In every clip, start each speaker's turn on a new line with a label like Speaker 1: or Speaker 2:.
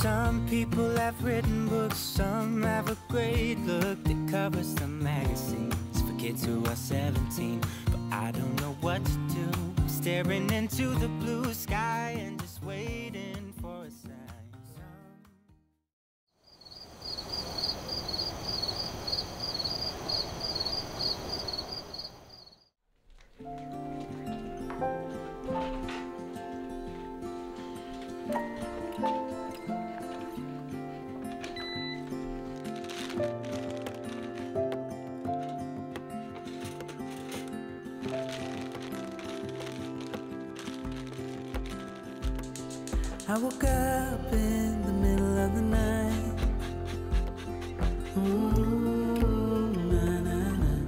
Speaker 1: Some people have written books, some have a great look that covers the magazines for kids who are 17. But I don't know what to do, staring into the blue sky and just waiting for a sign. I woke up in the middle of the night. Na, na, na.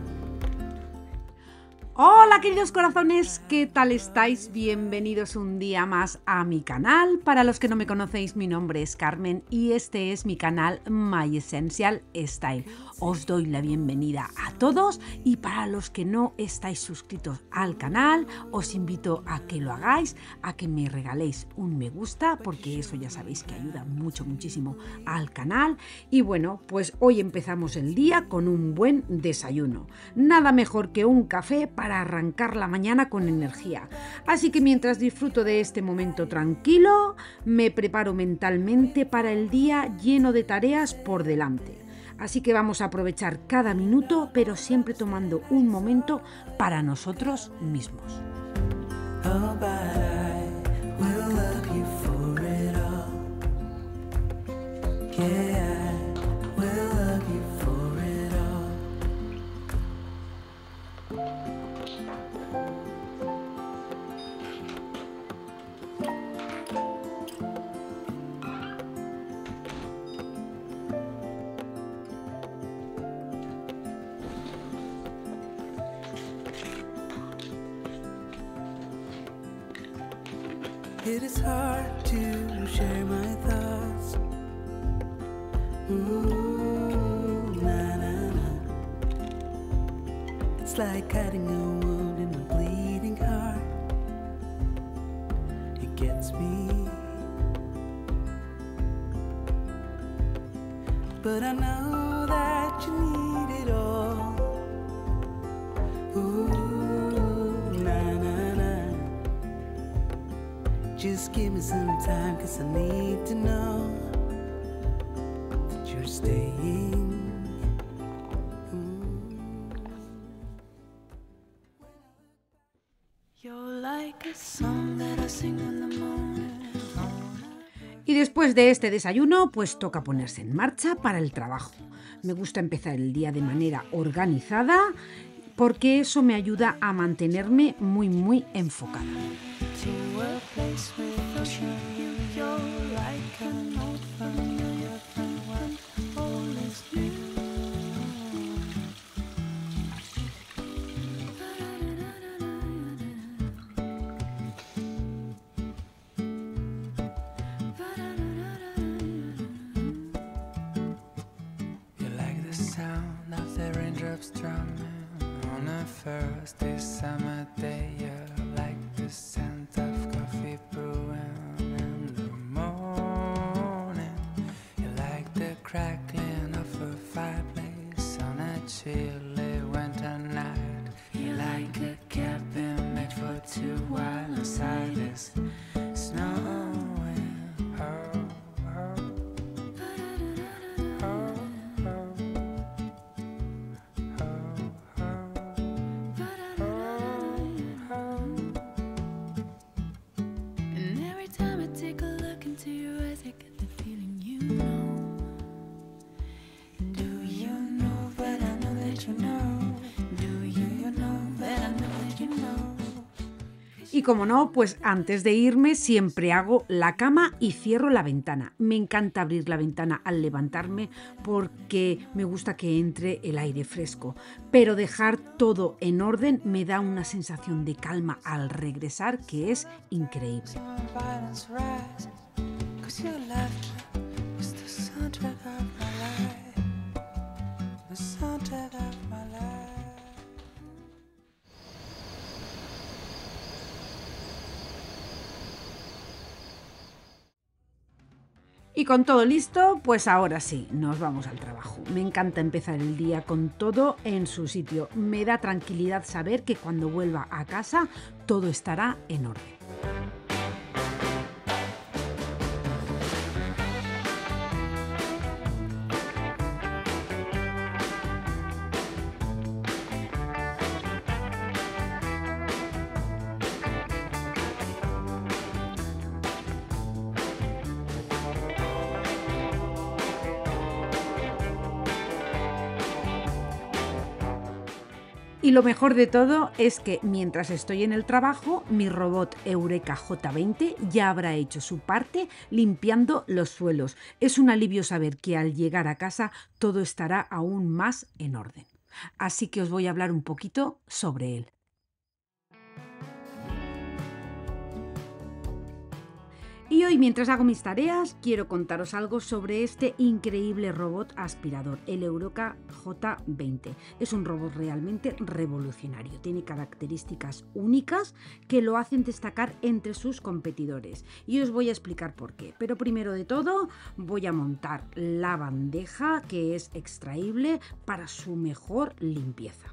Speaker 2: Hola queridos corazones, ¿qué tal estáis? Bienvenidos un día más a mi canal. Para los que no me conocéis, mi nombre es Carmen y este es mi canal My Essential Style. Os doy la bienvenida a todos y para los que no estáis suscritos al canal, os invito a que lo hagáis, a que me regaléis un me gusta, porque eso ya sabéis que ayuda muchísimo al canal. Y bueno, pues hoy empezamos el día con un buen desayuno. Nada mejor que un café para arrancar la mañana con energía. Así que mientras disfruto de este momento tranquilo, me preparo mentalmente para el día lleno de tareas por delante. Así que vamos a aprovechar cada minuto, pero siempre tomando un momento para nosotros mismos.
Speaker 1: Oh, but I will love you for it all. Yeah, I will love you for it all. It is hard to share my thoughts. Ooh, na, na, na. It's like cutting a wound in a bleeding heart. It gets me. But I know that you need it all. Ooh, na, na, na. Just give me some time, 'cause I need to know that you're staying. You're like a song that I sing in the morning.
Speaker 2: Y después de este desayuno, pues toca ponerse en marcha para el trabajo. Me gusta empezar el día de manera organizada porque eso me ayuda a mantenerme muy enfocada.
Speaker 1: To a place with ocean view, you're like an old familiar friend when all is new. You like the sound of the raindrops drumming on a first day summer day. You're like the scent of coffee brewing in the morning. You like the crackling of a fireplace on a chilly winter night. You like a cabin made for two while inside is snowing. Oh, oh. Oh, oh. And every time I take a look into your eyes, I get the feeling you know. Do you know, but I know that you know. Do you know, but I know that you know.
Speaker 2: Y como no, pues antes de irme siempre hago la cama y cierro la ventana. Me encanta abrir la ventana al levantarme porque me gusta que entre el aire fresco. Pero dejar todo en orden me da una sensación de calma al regresar que es increíble.
Speaker 1: Some violence rise, 'cause your laughter is the soundtrack of my life. The soundtrack of my life.
Speaker 2: Y con todo listo, pues ahora sí, nos vamos al trabajo. Me encanta empezar el día con todo en su sitio. Me da tranquilidad saber que cuando vuelva a casa todo estará en orden. Y lo mejor de todo es que mientras estoy en el trabajo, mi robot Eureka J20 ya habrá hecho su parte limpiando los suelos. Es un alivio saber que al llegar a casa todo estará aún más en orden. Así que os voy a hablar un poquito sobre él. Y hoy, mientras hago mis tareas, quiero contaros algo sobre este increíble robot aspirador, el Eureka J20. Es un robot realmente revolucionario. Tiene características únicas que lo hacen destacar entre sus competidores. Y os voy a explicar por qué. Pero primero de todo, voy a montar la bandeja que es extraíble para su mejor limpieza.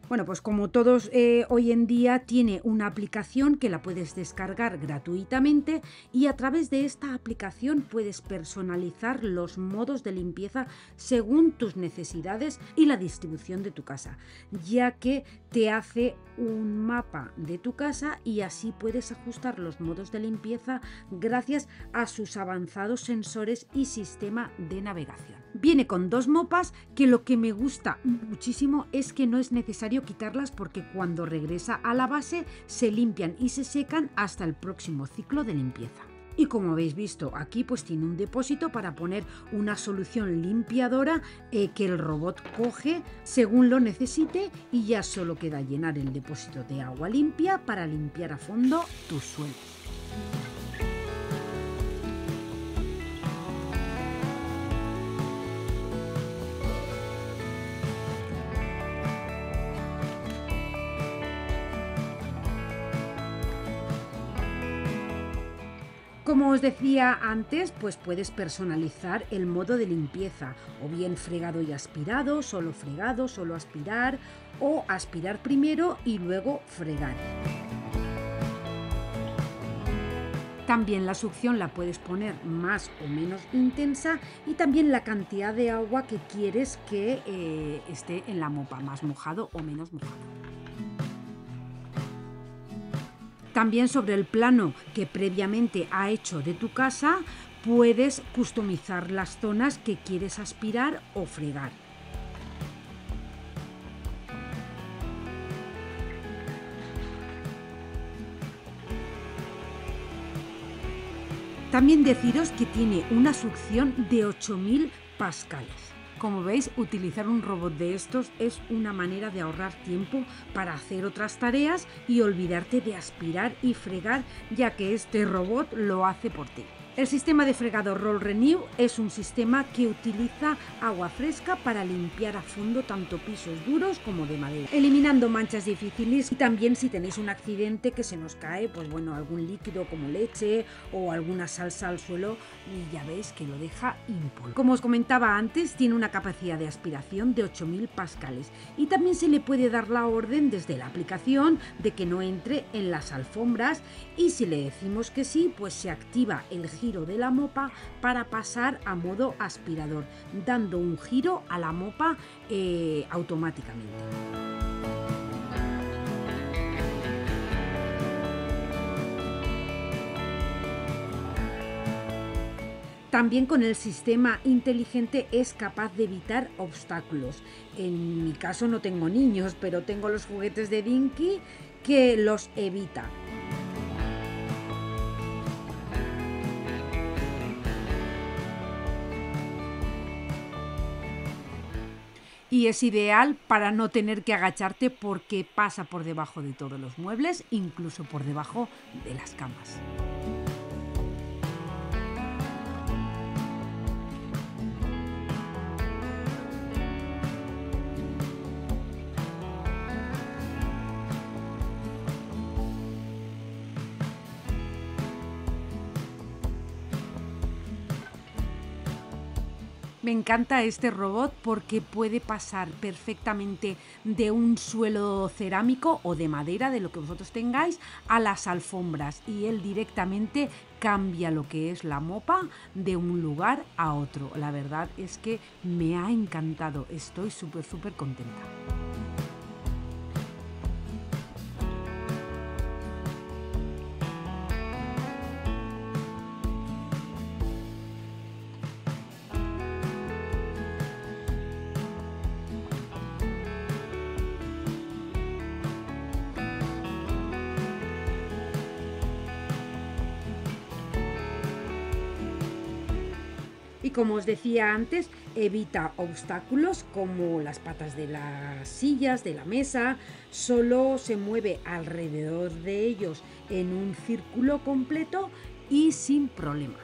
Speaker 2: Bueno, pues como todos hoy en día tiene una aplicación que la puedes descargar gratuitamente y a través de esta aplicación puedes personalizar los modos de limpieza según tus necesidades y la distribución de tu casa, ya que te hace un mapa de tu casa y así puedes ajustar los modos de limpieza gracias a sus avanzados sensores y sistema de navegación. Viene con 2 mopas que lo que me gusta muchísimo es que no es necesario quitarlas porque cuando regresa a la base se limpian y se secan hasta el próximo ciclo de limpieza. Y como habéis visto aquí, pues tiene un depósito para poner una solución limpiadora que el robot coge según lo necesite y ya solo queda llenar el depósito de agua limpia para limpiar a fondo tus suelos. Como os decía antes, pues puedes personalizar el modo de limpieza, o bien fregado y aspirado, solo aspirar, o aspirar primero y luego fregar. También la succión la puedes poner más o menos intensa y también la cantidad de agua que quieres que esté en la mopa, más mojado o menos mojado. También sobre el plano que previamente ha hecho de tu casa, puedes customizar las zonas que quieres aspirar o fregar. También deciros que tiene una succión de 8000 pascales. Como veis, utilizar un robot de estos es una manera de ahorrar tiempo para hacer otras tareas y olvidarte de aspirar y fregar, ya que este robot lo hace por ti. El sistema de fregado Roll Renew es un sistema que utiliza agua fresca para limpiar a fondo tanto pisos duros como de madera, eliminando manchas difíciles y también si tenéis un accidente que se nos cae, pues bueno, algún líquido como leche o alguna salsa al suelo y ya veis que lo deja impoluto. Como os comentaba antes, tiene una capacidad de aspiración de 8000 pascales y también se le puede dar la orden desde la aplicación de que no entre en las alfombras y si le decimos que sí, pues se activa el giro de la mopa para pasar a modo aspirador, dando un giro a la mopa automáticamente. También con el sistema inteligente es capaz de evitar obstáculos. En mi caso no tengo niños, pero tengo los juguetes de Dinky que los evita. Y es ideal para no tener que agacharte porque pasa por debajo de todos los muebles, incluso por debajo de las camas. Me encanta este robot porque puede pasar perfectamente de un suelo cerámico o de madera, de lo que vosotros tengáis, a las alfombras, y él directamente cambia lo que es la mopa de un lugar a otro. La verdad es que me ha encantado, estoy súper contenta. Y como os decía antes, evita obstáculos como las patas de las sillas, de la mesa, solo se mueve alrededor de ellos en un círculo completo y sin problemas.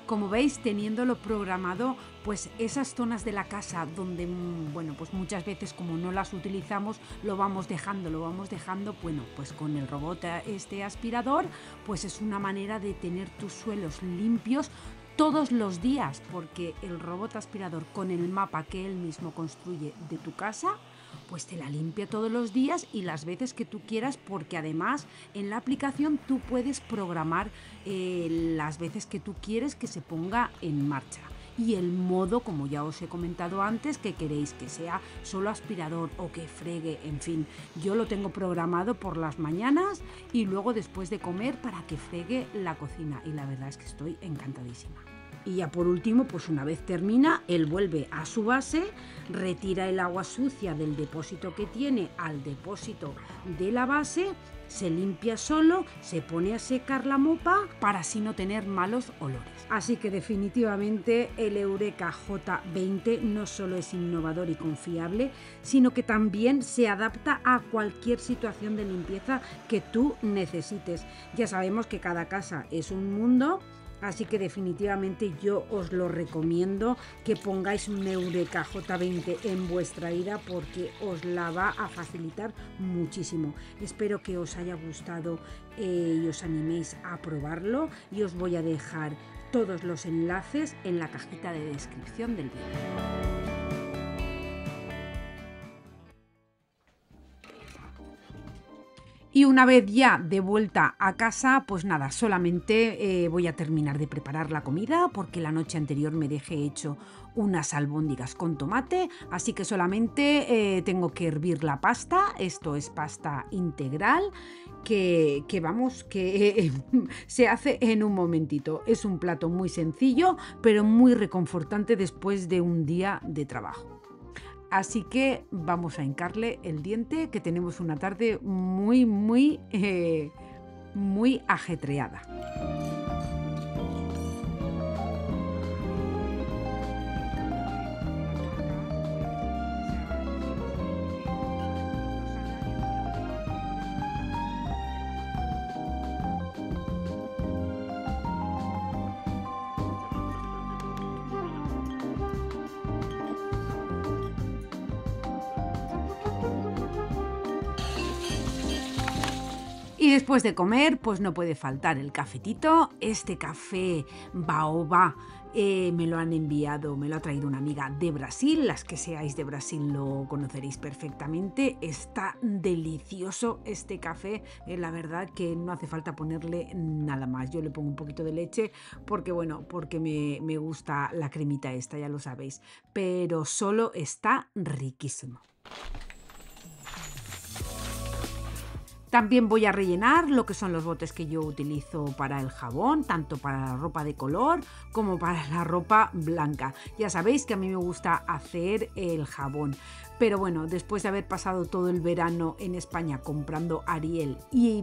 Speaker 2: Como veis, teniéndolo programado, pues esas zonas de la casa donde, bueno, pues muchas veces como no las utilizamos, lo vamos dejando, bueno, pues con el robot este aspirador, pues es una manera de tener tus suelos limpios todos los días, porque el robot aspirador, con el mapa que él mismo construye de tu casa, pues te la limpia todos los días y las veces que tú quieras, porque además en la aplicación tú puedes programar las veces que tú quieres que se ponga en marcha. Y el modo, como ya os he comentado antes, que queréis que sea solo aspirador o que fregue, en fin. Yo lo tengo programado por las mañanas y luego después de comer para que fregue la cocina. Y la verdad es que estoy encantadísima. Y ya por último, pues una vez termina, él vuelve a su base, retira el agua sucia del depósito que tiene al depósito de la base, se limpia solo, se pone a secar la mopa para así no tener malos olores. Así que definitivamente el Eureka J20 no solo es innovador y confiable, sino que también se adapta a cualquier situación de limpieza que tú necesites. Ya sabemos que cada casa es un mundo, así que definitivamente yo os lo recomiendo, que pongáis un Eureka J20 en vuestra vida porque os la va a facilitar muchísimo. Espero que os haya gustado y os animéis a probarlo, y os voy a dejar todos los enlaces en la cajita de descripción del vídeo. Y una vez ya de vuelta a casa, pues nada, solamente voy a terminar de preparar la comida porque la noche anterior me dejé hecho unas albóndigas con tomate, así que solamente tengo que hervir la pasta. Esto es pasta integral que se hace en un momentito. Es un plato muy sencillo, pero muy reconfortante después de un día de trabajo. Así que vamos a hincarle el diente, que tenemos una tarde muy ajetreada. Y después de comer, pues no puede faltar el cafetito. Este café Baobab me lo han enviado, me lo ha traído una amiga de Brasil. Las que seáis de Brasil lo conoceréis perfectamente. Está delicioso este café. La verdad que no hace falta ponerle nada más. Yo le pongo un poquito de leche porque, bueno, porque me gusta la cremita esta, ya lo sabéis. Pero solo está riquísimo. También voy a rellenar lo que son los botes que yo utilizo para el jabón, tanto para la ropa de color como para la ropa blanca. Ya sabéis que a mí me gusta hacer el jabón, pero bueno, después de haber pasado todo el verano en España comprando Ariel y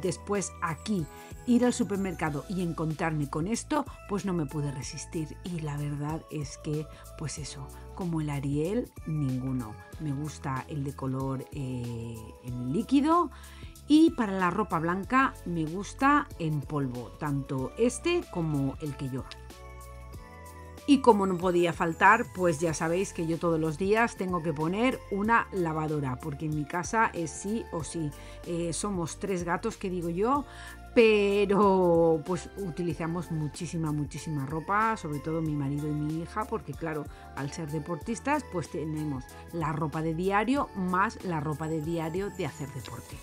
Speaker 2: después aquí ir al supermercado y encontrarme con esto, pues no me pude resistir. Y la verdad es que, pues eso, como el Ariel, ninguno. Me gusta el de color en líquido, y para la ropa blanca me gusta en polvo, tanto este como el que yo hago. Y como no podía faltar, pues ya sabéis que yo todos los días tengo que poner una lavadora, porque en mi casa es sí o sí. Somos 3 gatos, que digo yo, pero pues utilizamos muchísima ropa, sobre todo mi marido y mi hija, porque claro, al ser deportistas, pues tenemos la ropa de diario más la ropa de diario de hacer deporte.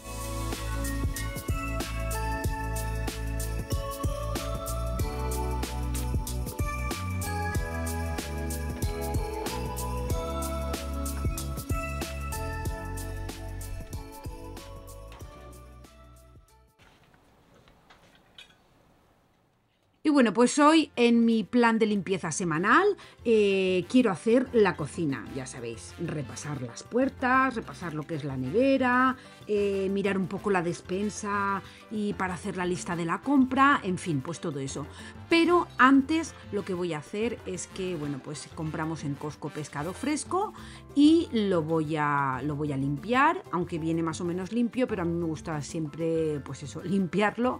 Speaker 2: Y bueno, pues hoy en mi plan de limpieza semanal quiero hacer la cocina, ya sabéis, repasar las puertas, repasar lo que es la nevera, mirar un poco la despensa y para hacer la lista de la compra, en fin, pues todo eso. Pero antes lo que voy a hacer es que, bueno, pues compramos en Costco pescado fresco y lo voy a limpiar, aunque viene más o menos limpio, pero a mí me gusta siempre, pues eso, limpiarlo.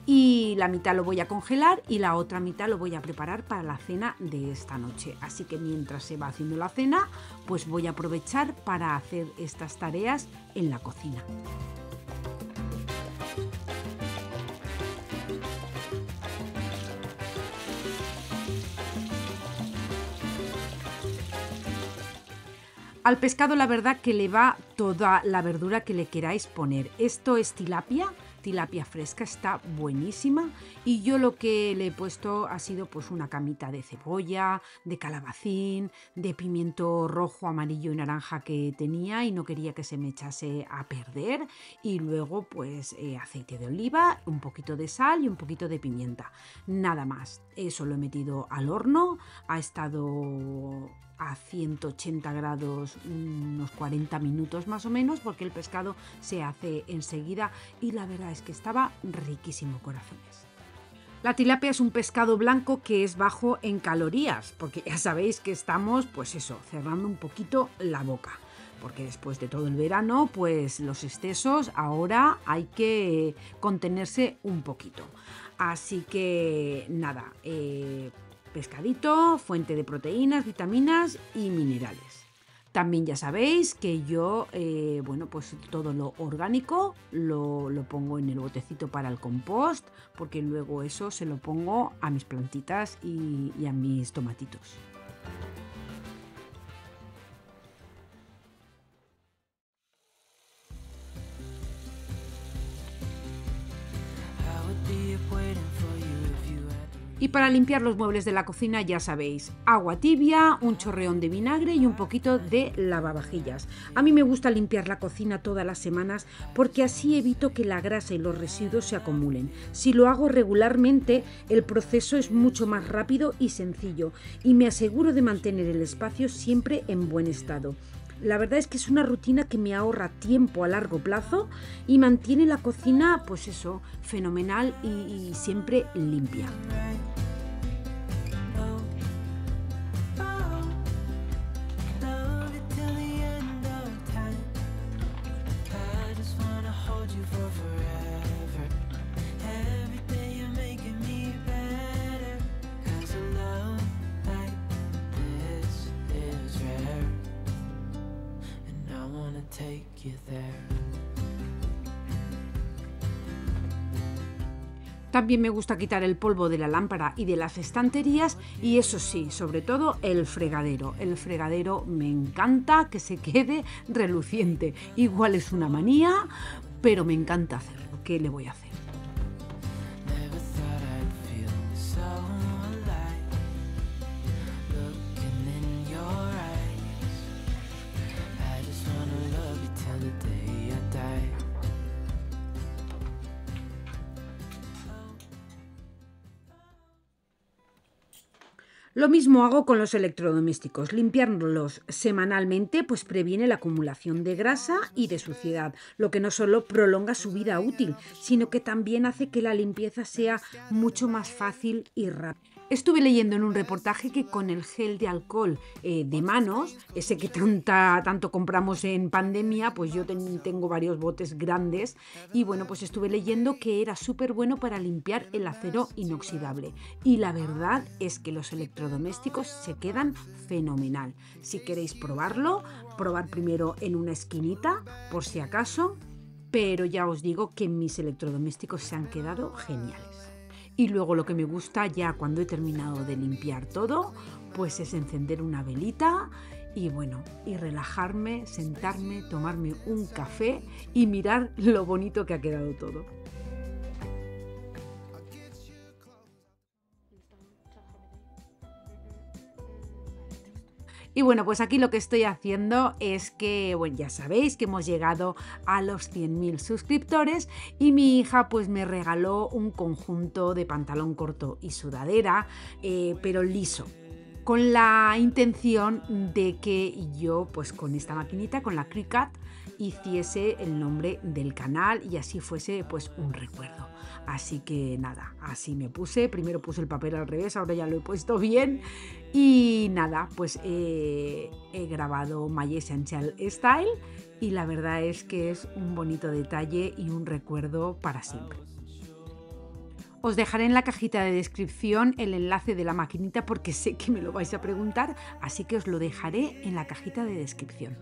Speaker 2: Y la mitad lo voy a congelar y la otra mitad lo voy a preparar para la cena de esta noche. Así que mientras se va haciendo la cena, pues voy a aprovechar para hacer estas tareas en la cocina. Al pescado la verdad que le va toda la verdura que le queráis poner. Esto es tilapia fresca, está buenísima y yo lo que le he puesto ha sido pues una camita de cebolla, de calabacín, de pimiento rojo, amarillo y naranja que tenía y no quería que se me echase a perder, y luego pues aceite de oliva, un poquito de sal y un poquito de pimienta, nada más. Eso lo he metido al horno, ha estado a 180 grados unos 40 minutos más o menos, porque el pescado se hace enseguida y la verdad es que estaba riquísimo, corazones. La tilapia es un pescado blanco que es bajo en calorías, porque ya sabéis que estamos, pues eso, cerrando un poquito la boca, porque después de todo el verano, pues los excesos ahora hay que contenerse un poquito. Así que nada, pescadito, fuente de proteínas, vitaminas y minerales. También ya sabéis que yo, bueno, pues todo lo orgánico lo pongo en el botecito para el compost, porque luego eso se lo pongo a mis plantitas y a mis tomatitos. Y para limpiar los muebles de la cocina ya sabéis, agua tibia, un chorreón de vinagre y un poquito de lavavajillas. A mí me gusta limpiar la cocina todas las semanas porque así evito que la grasa y los residuos se acumulen. Si lo hago regularmente, el proceso es mucho más rápido y sencillo y me aseguro de mantener el espacio siempre en buen estado. La verdad es que es una rutina que me ahorra tiempo a largo plazo y mantiene la cocina, pues eso, fenomenal y siempre limpia. También me gusta quitar el polvo de la lámpara y de las estanterías y eso sí, sobre todo el fregadero. El fregadero me encanta que se quede reluciente. Igual es una manía, pero me encanta hacerlo. ¿Qué le voy a hacer? Lo mismo hago con los electrodomésticos. Limpiarlos semanalmente pues previene la acumulación de grasa y de suciedad, lo que no solo prolonga su vida útil, sino que también hace que la limpieza sea mucho más fácil y rápida. Estuve leyendo en un reportaje que con el gel de alcohol de manos, ese que tanto compramos en pandemia, pues yo tengo varios botes grandes y bueno, pues estuve leyendo que era súper bueno para limpiar el acero inoxidable. Y la verdad es que los electrodomésticos se quedan fenomenal. Si queréis probarlo, probar primero en una esquinita, por si acaso, pero ya os digo que mis electrodomésticos se han quedado geniales. Y luego lo que me gusta ya cuando he terminado de limpiar todo, pues es encender una velita y bueno, y relajarme, sentarme, tomarme un café y mirar lo bonito que ha quedado todo. Y bueno, pues aquí lo que estoy haciendo es que, bueno, ya sabéis que hemos llegado a los 100.000 suscriptores y mi hija pues me regaló un conjunto de pantalón corto y sudadera, pero liso, con la intención de que yo pues con esta maquinita, con la Cricut, hiciese el nombre del canal y así fuese pues un recuerdo. Así que nada, así me puse, primero puse el papel al revés, ahora ya lo he puesto bien y nada, pues he grabado My Essential Style y la verdad es que es un bonito detalle y un recuerdo para siempre. Os dejaré en la cajita de descripción el enlace de la maquinita porque sé que me lo vais a preguntar, así que os lo dejaré en la cajita de descripción.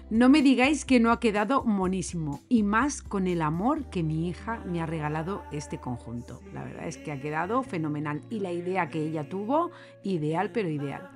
Speaker 2: No me digáis que no ha quedado monísimo, y más con el amor que mi hija me ha regalado este conjunto. La verdad es que ha quedado fenomenal y la idea que ella tuvo, ideal pero ideal.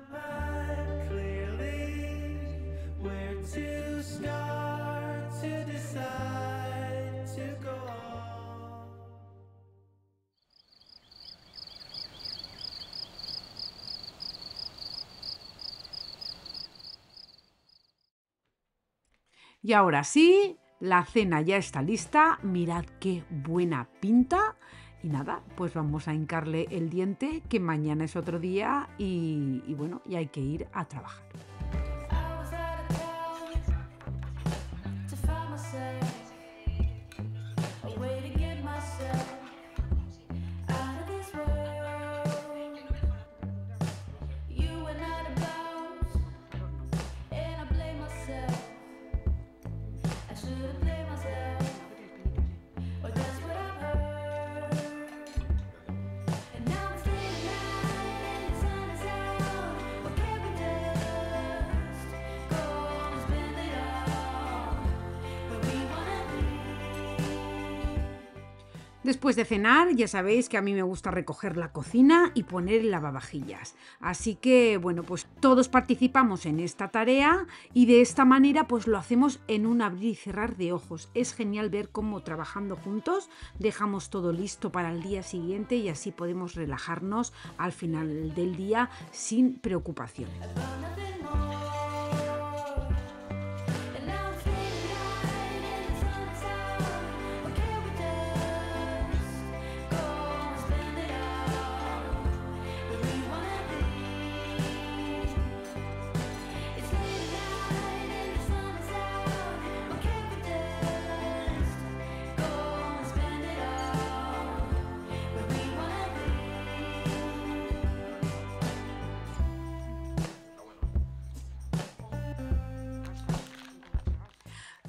Speaker 2: Y ahora sí, la cena ya está lista, mirad qué buena pinta. Y nada, pues vamos a hincarle el diente, que mañana es otro día y bueno, ya hay que ir a trabajar. Después de cenar, ya sabéis que a mí me gusta recoger la cocina y poner el lavavajillas. Así que, bueno, pues todos participamos en esta tarea y de esta manera pues lo hacemos en un abrir y cerrar de ojos. Es genial ver cómo trabajando juntos dejamos todo listo para el día siguiente y así podemos relajarnos al final del día sin preocupaciones.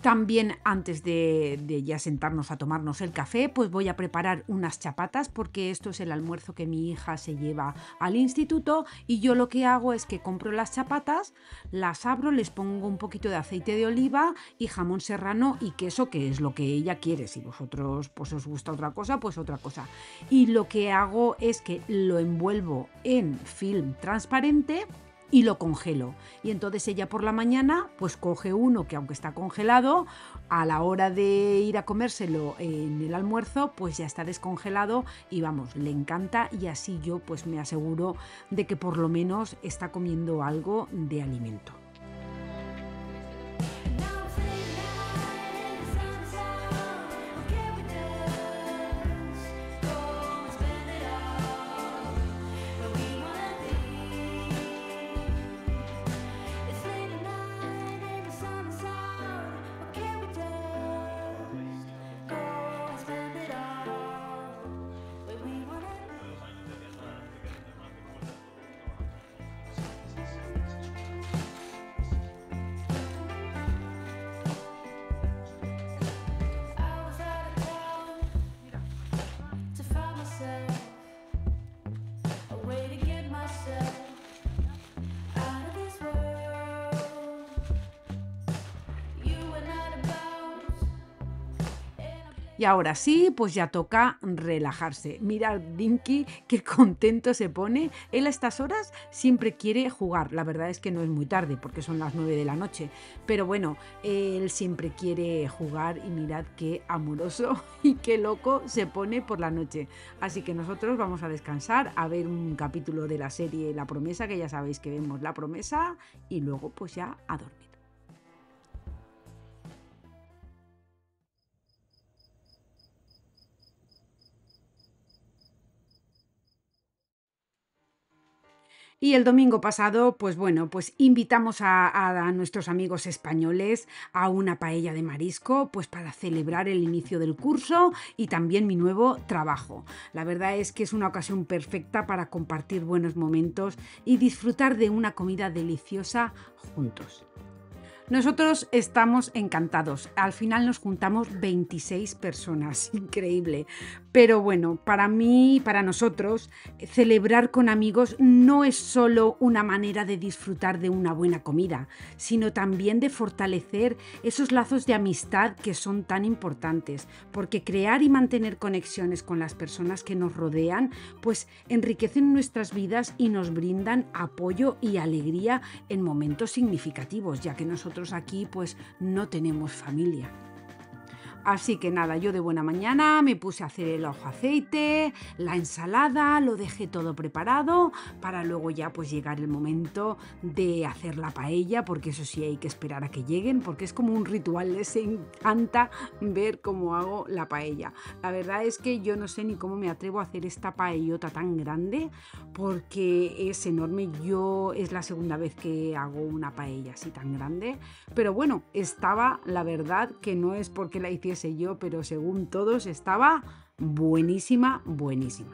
Speaker 2: También antes de ya sentarnos a tomarnos el café, pues voy a preparar unas chapatas porque esto es el almuerzo que mi hija se lleva al instituto y yo lo que hago es que compro las chapatas, las abro, les pongo un poquito de aceite de oliva y jamón serrano y queso, que es lo que ella quiere. Si vosotros pues os gusta otra cosa, pues otra cosa. Y lo que hago es que lo envuelvo en film transparente y lo congelo. Y entonces ella por la mañana pues coge uno que aunque está congelado, a la hora de ir a comérselo en el almuerzo pues ya está descongelado y vamos, le encanta y así yo pues me aseguro de que por lo menos está comiendo algo de alimento. Y ahora sí, pues ya toca relajarse. Mirad, Dinky, qué contento se pone. Él a estas horas siempre quiere jugar. La verdad es que no es muy tarde, porque son las 9 de la noche. Pero bueno, él siempre quiere jugar y mirad qué amoroso y qué loco se pone por la noche. Así que nosotros vamos a descansar, a ver un capítulo de la serie La Promesa, que ya sabéis que vemos La Promesa, y luego pues ya a dormir. Y el domingo pasado, pues bueno, pues invitamos a nuestros amigos españoles a una paella de marisco, pues para celebrar el inicio del curso y también mi nuevo trabajo. La verdad es que es una ocasión perfecta para compartir buenos momentos y disfrutar de una comida deliciosa juntos. Nosotros estamos encantados. Al final nos juntamos 26 personas. Increíble. Pero bueno, para mí, para nosotros, celebrar con amigos no es solo una manera de disfrutar de una buena comida, sino también de fortalecer esos lazos de amistad que son tan importantes, porque crear y mantener conexiones con las personas que nos rodean, pues enriquecen nuestras vidas y nos brindan apoyo y alegría en momentos significativos, ya que nosotros aquí pues no tenemos familia. Así que nada, yo de buena mañana me puse a hacer el ajo aceite, la ensalada, lo dejé todo preparado para luego ya pues llegar el momento de hacer la paella, porque eso sí hay que esperar a que lleguen, porque es como un ritual, les encanta ver cómo hago la paella. La verdad es que yo no sé ni cómo me atrevo a hacer esta paellota tan grande, porque es enorme. Yo es la segunda vez que hago una paella así tan grande, pero bueno, estaba, la verdad que no es porque la hiciese yo, pero según todos estaba buenísima, buenísima.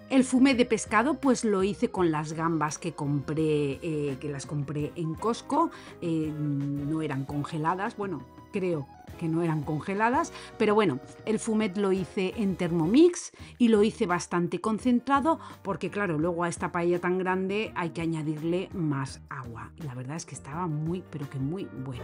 Speaker 2: El fumet de pescado pues lo hice con las gambas que compré, que las compré en Costco, no eran congeladas, bueno, creo que no eran congeladas, pero bueno, el fumet lo hice en Thermomix y lo hice bastante concentrado porque claro, luego a esta paella tan grande hay que añadirle más agua y la verdad es que estaba muy, pero que muy bueno.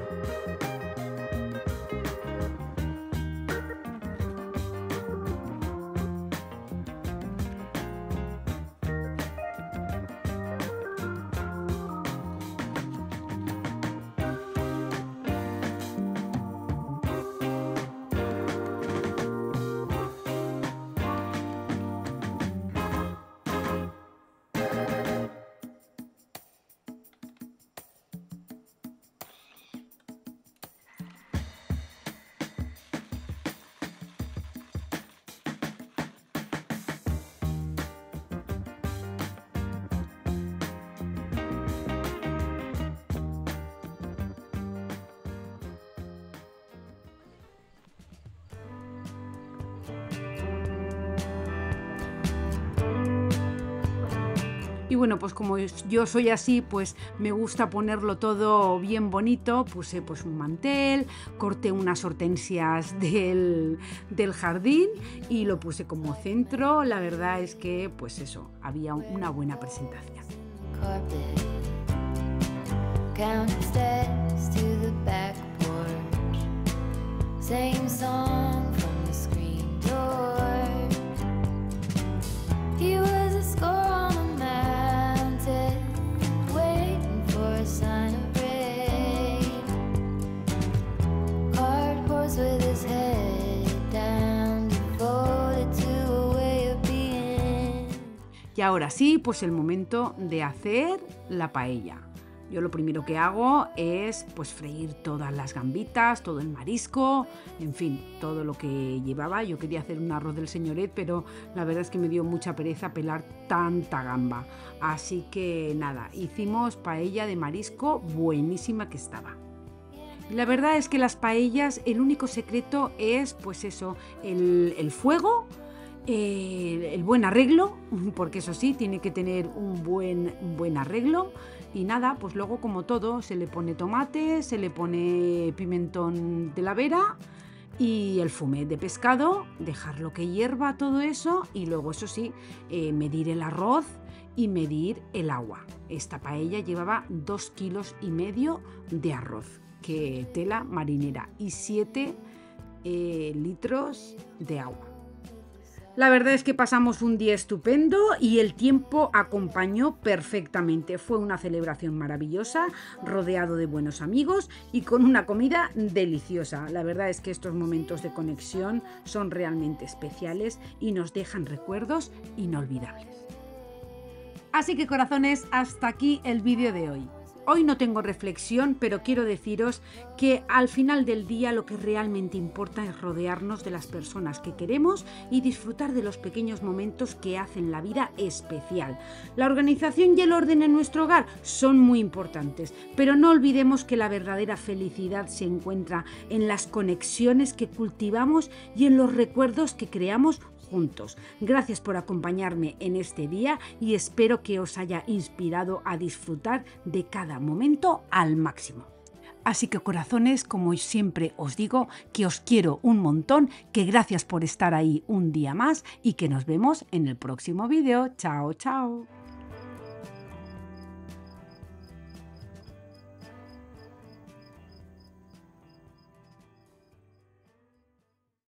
Speaker 2: Y bueno, pues como yo soy así, pues me gusta ponerlo todo bien bonito. Puse pues un mantel, corté unas hortensias del jardín y lo puse como centro. La verdad es que pues eso, había una buena presentación. Y ahora sí, pues el momento de hacer la paella. Yo lo primero que hago es pues freír todas las gambitas, todo el marisco, en fin, todo lo que llevaba. Yo quería hacer un arroz del señoret, pero la verdad es que me dio mucha pereza pelar tanta gamba. Así que nada, hicimos paella de marisco buenísima que estaba. La verdad es que las paellas, el único secreto es pues eso, el fuego, el buen arreglo, porque eso sí, tiene que tener un buen arreglo. Y nada, pues luego como todo, se le pone tomate, se le pone pimentón de la vera y el fumet de pescado, dejarlo que hierva todo eso y luego eso sí, medir el arroz y medir el agua. Esta paella llevaba 2,5 kilos de arroz, que tela marinera, y 7 litros de agua. La verdad es que pasamos un día estupendo y el tiempo acompañó perfectamente. Fue una celebración maravillosa, rodeado de buenos amigos y con una comida deliciosa. La verdad es que estos momentos de conexión son realmente especiales y nos dejan recuerdos inolvidables. Así que corazones, hasta aquí el vídeo de hoy. Hoy no tengo reflexión, pero quiero deciros que al final del día lo que realmente importa es rodearnos de las personas que queremos y disfrutar de los pequeños momentos que hacen la vida especial. La organización y el orden en nuestro hogar son muy importantes, pero no olvidemos que la verdadera felicidad se encuentra en las conexiones que cultivamos y en los recuerdos que creamos juntos. Gracias por acompañarme en este día y espero que os haya inspirado a disfrutar de cada momento al máximo. Así que corazones, como siempre os digo, que os quiero un montón, que gracias por estar ahí un día más y que nos vemos en el próximo vídeo. Chao, chao.